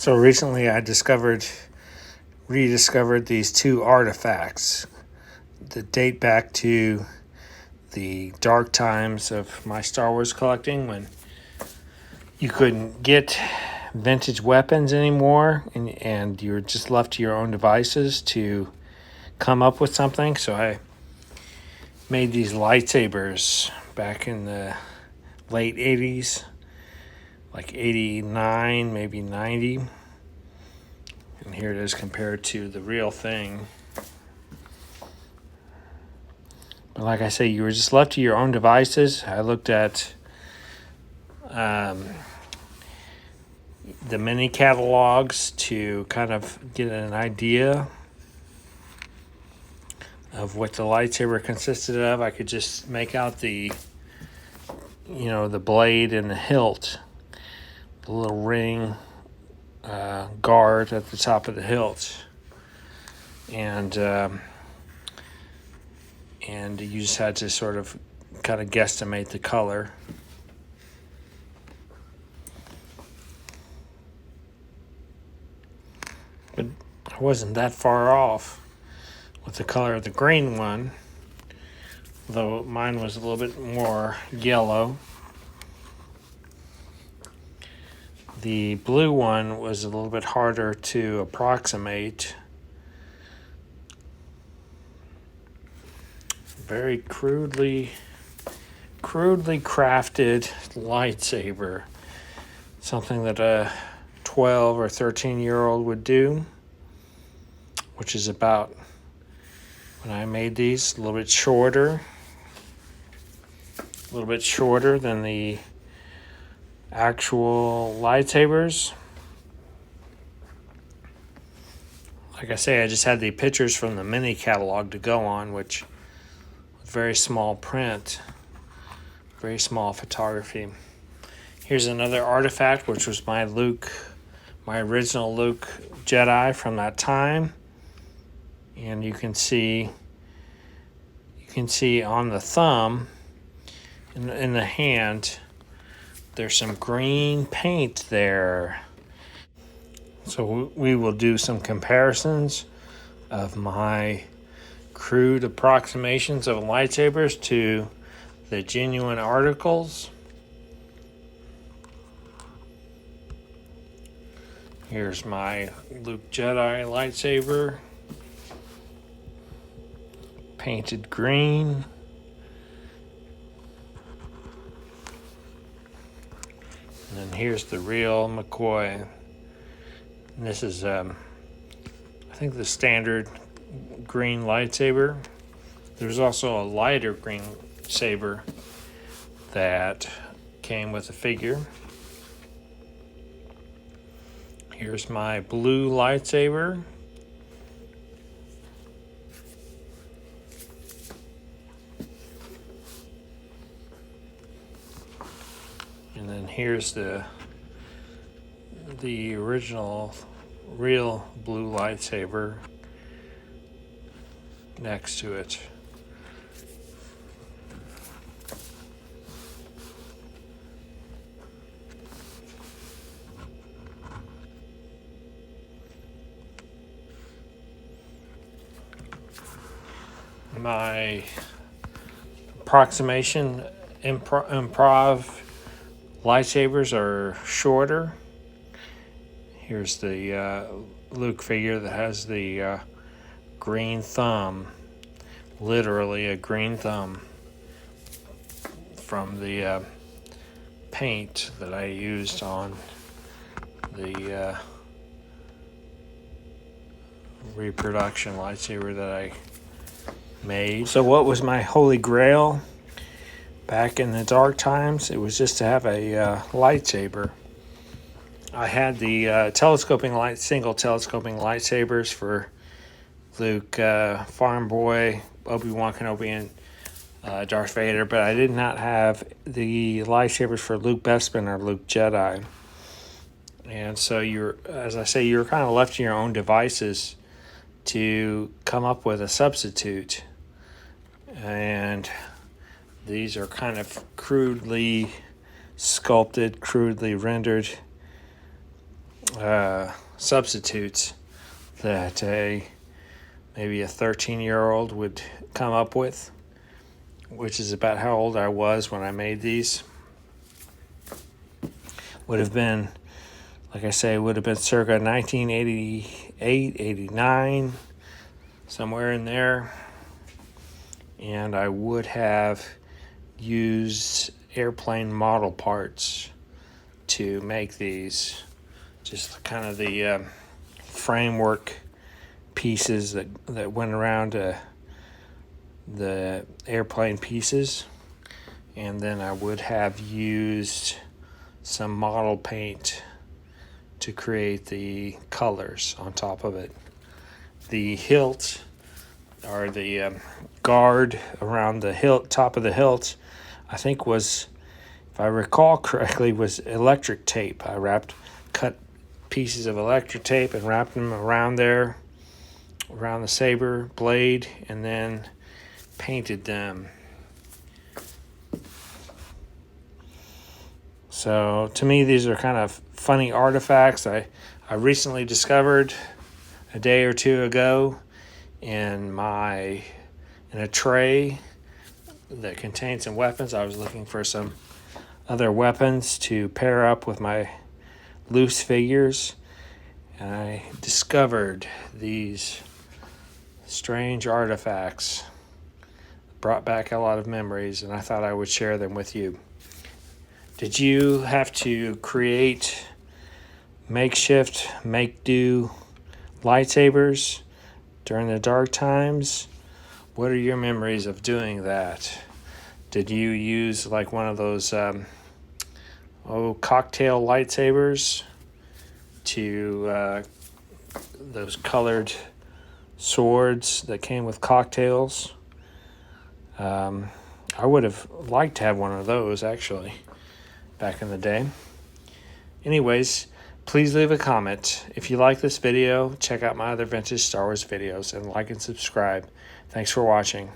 So recently I rediscovered these two artifacts that date back to the dark times of my Star Wars collecting, when you couldn't get vintage weapons anymore, and you were just left to your own devices to come up with something. So I made these lightsabers back in the late 80s, like 89, maybe 90. And here it is compared to the real thing. But like I say, you were just left to your own devices. I looked at the mini catalogs to kind of get an idea of what the lightsaber consisted of. I could just make out the blade and the hilt, the little ring guard at the top of the hilt, and you just had to sort of kind of guesstimate the color. But I wasn't that far off with the color of the green one, though mine was a little bit more yellow. The blue one was a little bit harder to approximate. Very crudely crafted lightsaber. Something that a 12 or 13-year-old would do, which is about, when I made these, a little bit shorter than the actual lightsabers. Like I say, I just had the pictures from the mini catalog to go on, which was very small print, very small photography. Here's another artifact, which was my original Luke Jedi from that time. And you can see on the thumb, in the hand, there's some green paint there. So we will do some comparisons of my crude approximations of lightsabers to the genuine articles. Here's my Luke Jedi lightsaber, painted green. And then here's the real McCoy. And this is, I think, the standard green lightsaber. There's also a lighter green saber that came with a figure. Here's my blue lightsaber. And then here's the original real blue lightsaber next to it. My approximation improv lightsabers are shorter. Here's the Luke figure that has the green thumb, literally a green thumb, from the paint that I used on the reproduction lightsaber that I made. So what was my holy grail back in the dark times? It was just to have a lightsaber. I had the single telescoping lightsabers for Luke, Farm Boy, Obi-Wan Kenobi, and Darth Vader, but I did not have the lightsabers for Luke Bespin or Luke Jedi. And so you're kind of left to your own devices to come up with a substitute. And these are kind of crudely sculpted, crudely rendered substitutes that maybe a 13-year-old would come up with, which is about how old I was when I made these. Would have been, like I say, would have been circa 1988, 89, somewhere in there. And I would have used airplane model parts to make these. Just kind of the framework pieces that went around the airplane pieces. And then I would have used some model paint to create the colors on top of it. The hilt, or the guard around the hilt, top of the hilt, I think was, if I recall correctly, was electric tape. I cut pieces of electric tape and wrapped them around there, around the saber blade, and then painted them. So to me, these are kind of funny artifacts I recently discovered a day or two ago in a tray that contained some weapons. I was looking for some other weapons to pair up with my loose figures, and I discovered these strange artifacts. Brought back a lot of memories, and I thought I would share them with you. Did you have to create makeshift, make-do lightsabers during the dark times? What are your memories of doing that? Did you use like one of those cocktail lightsabers to those colored swords that came with cocktails? I would have liked to have one of those, actually, back in the day. Anyways, please leave a comment. If you like this video, check out my other vintage Star Wars videos and like and subscribe. Thanks for watching.